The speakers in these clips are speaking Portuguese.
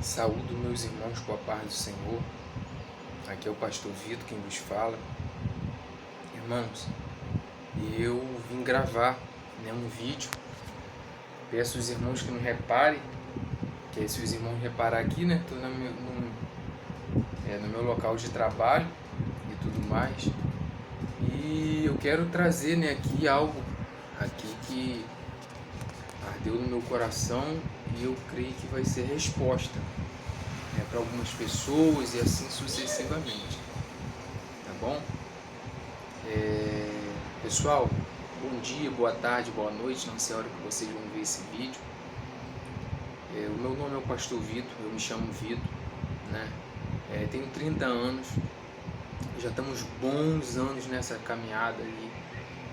Saúdo meus irmãos com a paz do Senhor. Aqui é o pastor Vitor quem vos fala. Irmãos, eu vim gravar um vídeo. Peço aos irmãos que não reparem, que se os irmãos reparar aqui, estou no meu local de trabalho e tudo mais. E eu quero trazer aqui algo aqui que ardeu no meu coração e eu creio que vai ser resposta para algumas pessoas e assim sucessivamente, tá bom? Pessoal, bom dia, boa tarde, boa noite, não sei a hora que vocês vão ver esse vídeo. O meu nome é o pastor Vitor, eu me chamo Vitor, tenho 30 anos, já estamos bons anos nessa caminhada aí,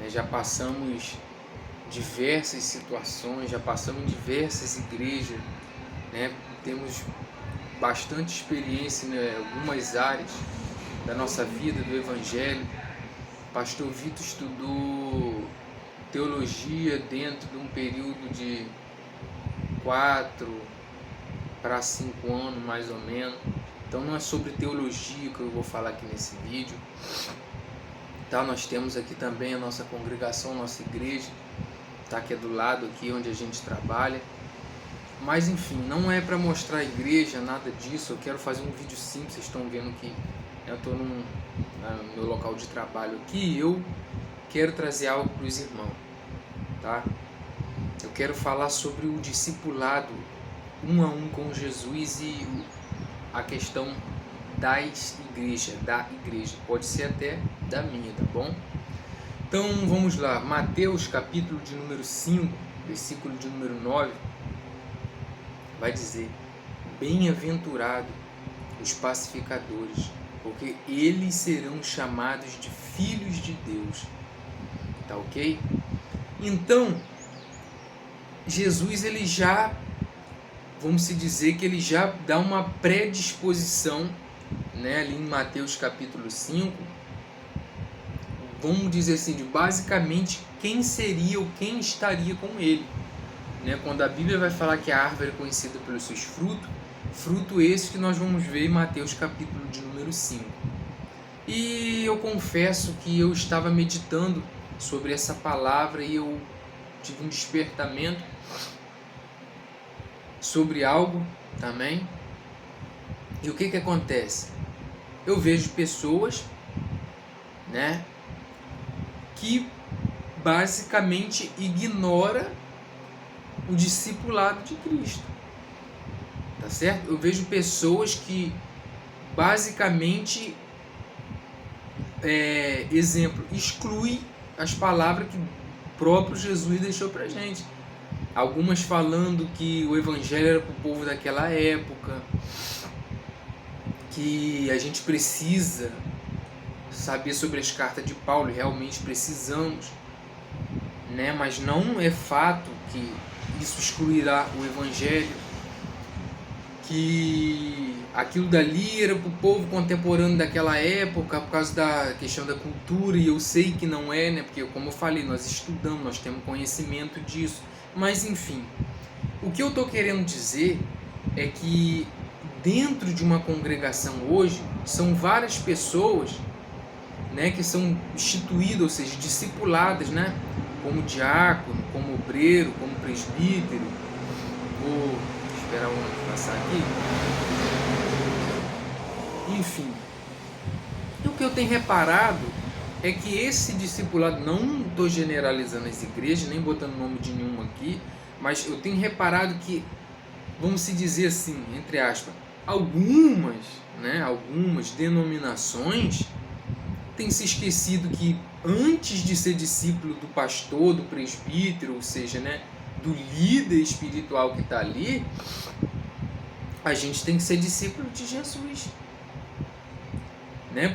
já passamos diversas situações, já passamos em diversas igrejas, temos bastante experiência em algumas áreas da nossa vida, do Evangelho. Pastor Vitor estudou teologia dentro de um período de 4 para 5 anos, mais ou menos. Então não é sobre teologia que eu vou falar aqui nesse vídeo. Tá? Nós temos aqui também a nossa congregação, nossa igreja, tá? Que é do lado aqui onde a gente trabalha. Mas enfim, não é para mostrar a igreja, nada disso. Eu quero fazer um vídeo simples. Vocês estão vendo que eu estou no meu local de trabalho aqui e eu quero trazer algo para os irmãos, tá? Eu quero falar sobre o discipulado um a um com Jesus e a questão da igreja, pode ser até da minha, tá bom? Então vamos lá, Mateus capítulo de número 5, versículo de número 9, vai dizer: bem-aventurados os pacificadores, porque eles serão chamados de filhos de Deus. Tá ok? Então, Jesus, ele já, vamos se dizer que ele já dá uma predisposição, ali em Mateus capítulo 5, vamos dizer assim, de basicamente quem seria ou quem estaria com ele. Quando a Bíblia vai falar que a árvore é conhecida pelos seus frutos, fruto esse que nós vamos ver em Mateus capítulo de número 5. E eu confesso que eu estava meditando sobre essa palavra e eu tive um despertamento sobre algo também. E o que acontece? Eu vejo pessoas, que basicamente ignora o discipulado de Cristo. Tá certo? Eu vejo pessoas que basicamente, exclui as palavras que o próprio Jesus deixou pra gente. Algumas falando que o Evangelho era para o povo daquela época, que a gente precisa saber sobre as cartas de Paulo, realmente precisamos, mas não é fato que isso excluirá o Evangelho, que aquilo dali era para o povo contemporâneo daquela época, por causa da questão da cultura, e eu sei que não é, porque como eu falei, nós estudamos, nós temos conhecimento disso, mas enfim, o que eu estou querendo dizer é que dentro de uma congregação hoje, são várias pessoas, que são instituídas, ou seja, discipuladas, como diácono, como obreiro, como presbítero. Vou esperar o ônibus passar aqui. Enfim, o que eu tenho reparado é que esse discipulado, não estou generalizando as igrejas, nem botando nome de nenhuma aqui, mas eu tenho reparado que, vamos se dizer assim, entre aspas, algumas denominações têm se esquecido que antes de ser discípulo do pastor, do presbítero, ou seja, do líder espiritual que está ali, a gente tem que ser discípulo de Jesus.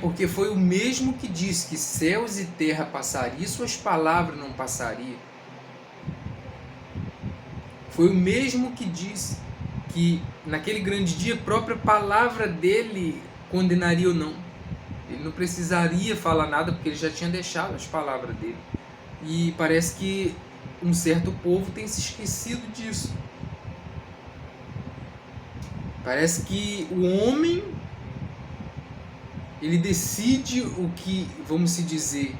Porque foi o mesmo que disse que céus e terra passariam, suas palavras não passariam. Foi o mesmo que disse que naquele grande dia a própria palavra dele condenaria ou não. Ele não precisaria falar nada porque ele já tinha deixado as palavras dele. E parece que um certo povo tem se esquecido disso. Parece que o homem, ele decide o que, vamos se dizer,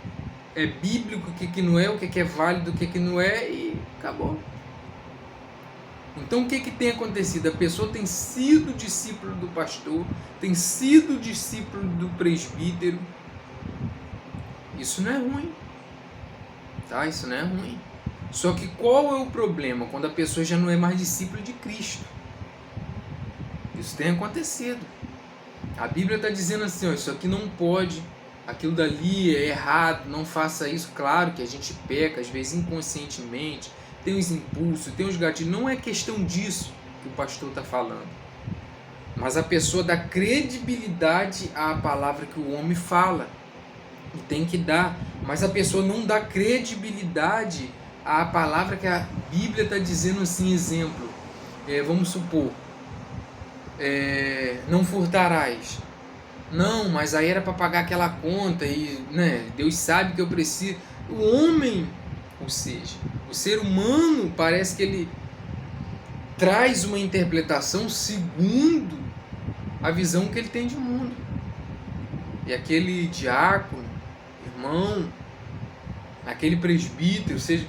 é bíblico, o que não é, o que é válido, o que não é, e acabou. Então o que tem acontecido? A pessoa tem sido discípulo do pastor, tem sido discípulo do presbítero. Isso não é ruim, tá? Isso não é ruim. Só que qual é o problema? Quando a pessoa já não é mais discípulo de Cristo. Isso tem acontecido. A Bíblia está dizendo assim, ó, isso aqui não pode, aquilo dali é errado, não faça isso. Claro que a gente peca, às vezes inconscientemente, tem os impulsos, tem os gatilhos. Não é questão disso que o pastor está falando. Mas a pessoa dá credibilidade à palavra que o homem fala. E tem que dar. Mas a pessoa não dá credibilidade à palavra que a Bíblia está dizendo assim, exemplo. Vamos supor, não furtarás. Não, mas aí era para pagar aquela conta e, né, Deus sabe que eu preciso. O homem, ou seja, o ser humano, parece que ele traz uma interpretação segundo a visão que ele tem de mundo. E aquele diácono, irmão, aquele presbítero, ou seja,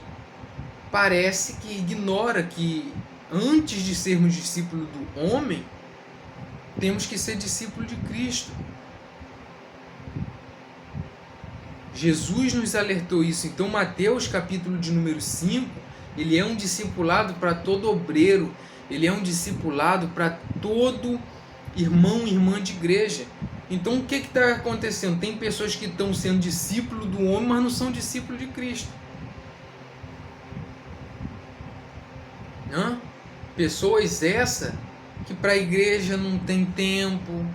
parece que ignora que antes de sermos discípulos do homem, temos que ser discípulo de Cristo. Jesus nos alertou isso. Então Mateus capítulo de número 5, ele é um discipulado para todo obreiro, ele é um discipulado para todo irmão e irmã de igreja. Então o que está acontecendo? Tem pessoas que estão sendo discípulos do homem, mas não são discípulos de Cristo. Pessoas essa que para a igreja não tem tempo,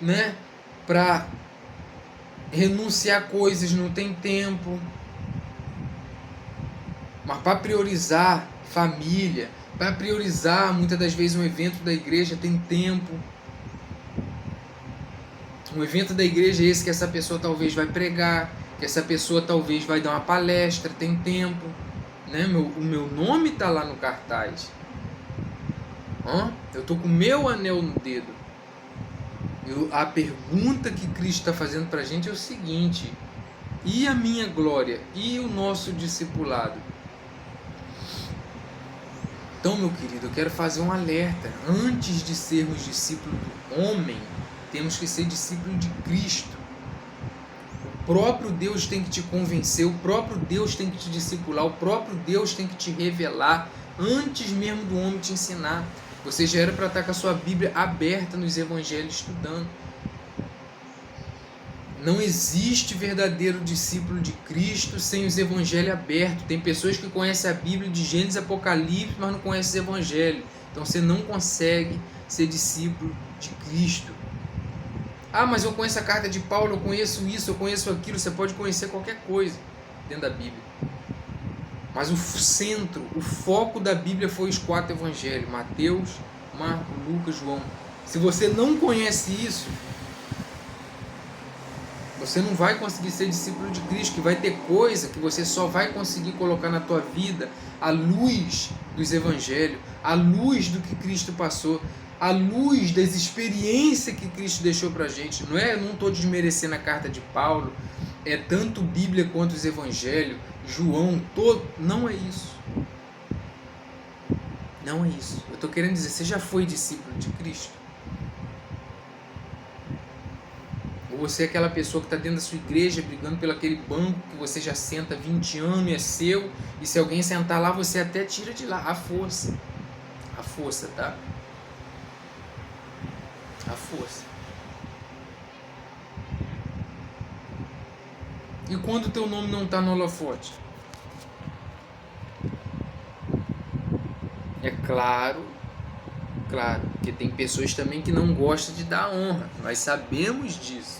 né? Para renunciar coisas não tem tempo, mas para priorizar família, para priorizar muitas das vezes um evento da igreja tem tempo. Um evento da igreja é esse que essa pessoa talvez vai pregar, que essa pessoa talvez vai dar uma palestra, tem tempo, né? O meu nome está lá no cartaz. Eu estou com o meu anel no dedo. A pergunta que Cristo está fazendo para a gente é o seguinte: e a minha glória? E o nosso discipulado? Então, meu querido, eu quero fazer um alerta. Antes de sermos discípulos do homem, temos que ser discípulos de Cristo. O próprio Deus tem que te convencer, o próprio Deus tem que te discipular, o próprio Deus tem que te revelar, antes mesmo do homem te ensinar. Você já era para estar com a sua Bíblia aberta nos evangelhos estudando. Não existe verdadeiro discípulo de Cristo sem os evangelhos abertos. Tem pessoas que conhecem a Bíblia de Gênesis e Apocalipse, mas não conhecem os evangelhos. Então você não consegue ser discípulo de Cristo. Mas eu conheço a carta de Paulo, eu conheço isso, eu conheço aquilo. Você pode conhecer qualquer coisa dentro da Bíblia. Mas o centro, o foco da Bíblia foi os 4 evangelhos: Mateus, Marcos, Lucas, João. Se você não conhece isso, você não vai conseguir ser discípulo de Cristo, que vai ter coisa que você só vai conseguir colocar na tua vida à luz dos evangelhos, à luz do que Cristo passou, à luz das experiências que Cristo deixou pra gente. Eu não estou desmerecendo a carta de Paulo, tanto Bíblia quanto os evangelhos, João, todo. Não é isso. Não é isso. Eu estou querendo dizer, você já foi discípulo de Cristo? Ou você é aquela pessoa que está dentro da sua igreja brigando pelo aquele banco que você já senta 20 anos e é seu, e se alguém sentar lá, você até tira de lá. A força, tá? A força. E quando o teu nome não está no holofote? É claro, porque tem pessoas também que não gostam de dar honra. Nós sabemos disso.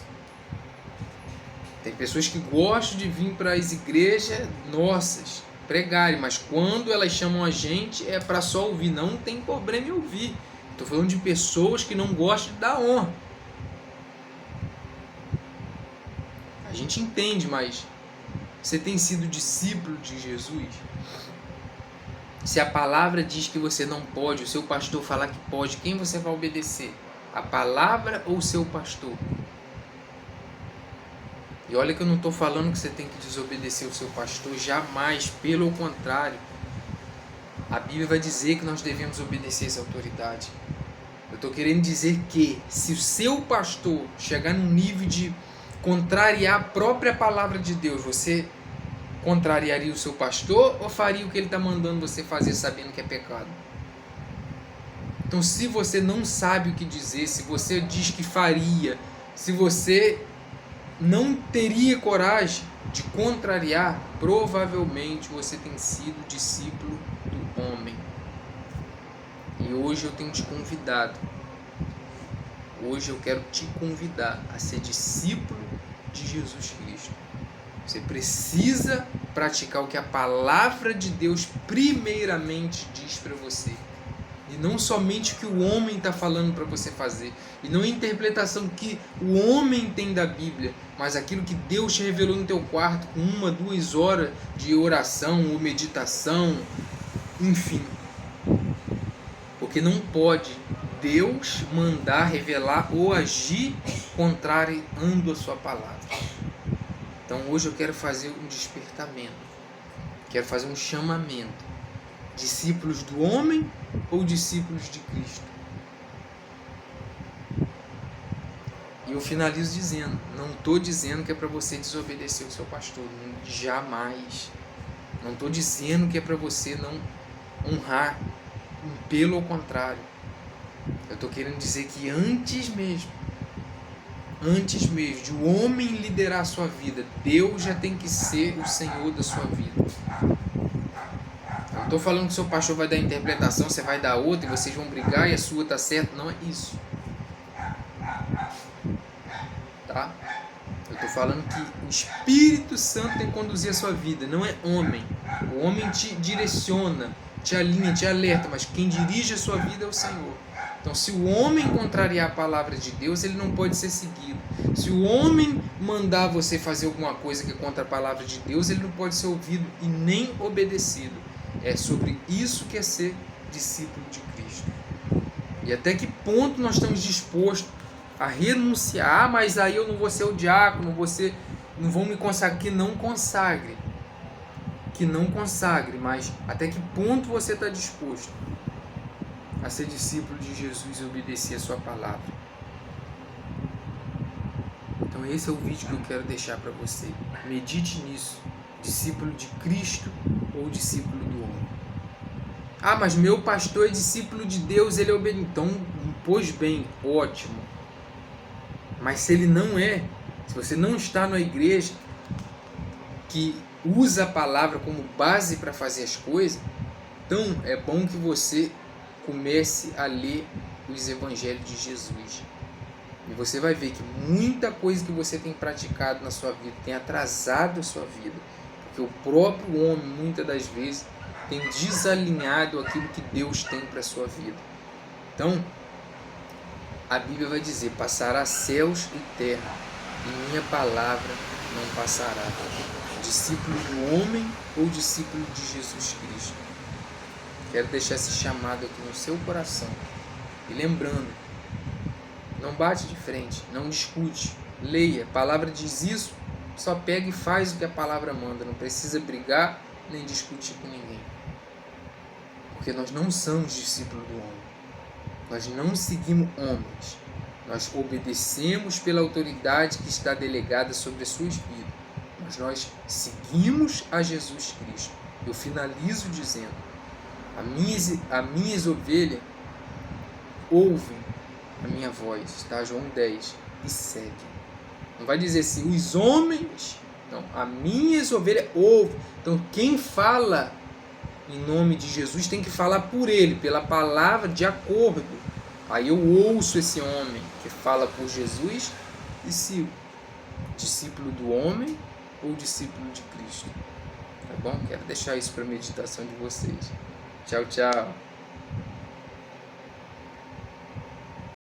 Tem pessoas que gostam de vir para as igrejas nossas pregarem, mas quando elas chamam a gente é para só ouvir. Não tem problema em ouvir. Estou falando de pessoas que não gostam de dar honra. A gente entende, mas você tem sido discípulo de Jesus? Se a palavra diz que você não pode, o seu pastor falar que pode, quem você vai obedecer? A palavra ou o seu pastor? E olha que eu não estou falando que você tem que desobedecer o seu pastor, jamais, pelo contrário. A Bíblia vai dizer que nós devemos obedecer essa autoridade. Eu estou querendo dizer que se o seu pastor chegar num nível de contrariar a própria palavra de Deus, você contrariaria o seu pastor ou faria o que ele está mandando você fazer sabendo que é pecado? Então, se você não sabe o que dizer, se você diz que faria, se você não teria coragem de contrariar, provavelmente você tem sido discípulo do homem. E hoje eu tenho te convidado, hoje eu quero te convidar a ser discípulo de Jesus Cristo. Você precisa praticar o que a palavra de Deus primeiramente diz para você. E não somente o que o homem está falando para você fazer. E não a interpretação que o homem tem da Bíblia, mas aquilo que Deus te revelou no teu quarto com 1, 2 horas de oração ou meditação, enfim. Porque não pode Deus mandar, revelar ou agir contrariando a sua palavra. Então hoje eu quero fazer um despertamento. Quero fazer um chamamento. Discípulos do homem ou discípulos de Cristo? E eu finalizo dizendo, não estou dizendo que é para você desobedecer o seu pastor, jamais. Não estou dizendo que é para você não honrar, pelo contrário. Eu estou querendo dizer que antes mesmo de o homem liderar a sua vida, Deus já tem que ser o Senhor da sua vida. Não estou falando que o seu pastor vai dar interpretação, você vai dar outra e vocês vão brigar e a sua está certa. Não é isso. Tá? Eu estou falando que o Espírito Santo tem que conduzir a sua vida, não é homem. O homem te direciona, te alinha, te alerta, mas quem dirige a sua vida é o Senhor. Então, se o homem contrariar a palavra de Deus, ele não pode ser seguido. Se o homem mandar você fazer alguma coisa que é contra a palavra de Deus, ele não pode ser ouvido e nem obedecido. É sobre isso que é ser discípulo de Cristo. E até que ponto nós estamos dispostos a renunciar? Ah, mas aí eu não vou ser o diácono, não vou me consagrar. Que não consagre, mas até que ponto você está disposto a ser discípulo de Jesus e obedecer a sua palavra? Então esse é o vídeo que eu quero deixar para você. Medite nisso. Discípulo de Cristo ou discípulo do homem? Ah, mas meu pastor é discípulo de Deus, ele é obediente. Então, pois bem, ótimo. Mas se ele não é, se você não está na igreja que usa a palavra como base para fazer as coisas, então é bom que você comece a ler os evangelhos de Jesus. E você vai ver que muita coisa que você tem praticado na sua vida tem atrasado a sua vida. Porque o próprio homem, muitas das vezes, tem desalinhado aquilo que Deus tem para a sua vida. Então, a Bíblia vai dizer, passará céus e terra, e minha palavra não passará. Discípulo do homem ou discípulo de Jesus Cristo? Quero deixar esse chamado aqui no seu coração. E lembrando, não bate de frente, não discute, leia. A palavra diz isso, só pega e faz o que a palavra manda. Não precisa brigar nem discutir com ninguém. Porque nós não somos discípulos do homem. Nós não seguimos homens. Nós obedecemos pela autoridade que está delegada sobre as suas vidas. Mas nós seguimos a Jesus Cristo. Eu finalizo dizendo, as minhas ovelhas ouvem a minha voz, tá? João 10, e seguem. Não vai dizer assim, os homens, não, as minhas ovelhas ouvem. Então quem fala em nome de Jesus tem que falar por ele, pela palavra, de acordo. Aí eu ouço esse homem que fala por Jesus e sigo. Discípulo do homem ou discípulo de Cristo? Tá bom? Quero deixar isso para a meditação de vocês. Tchau, tchau.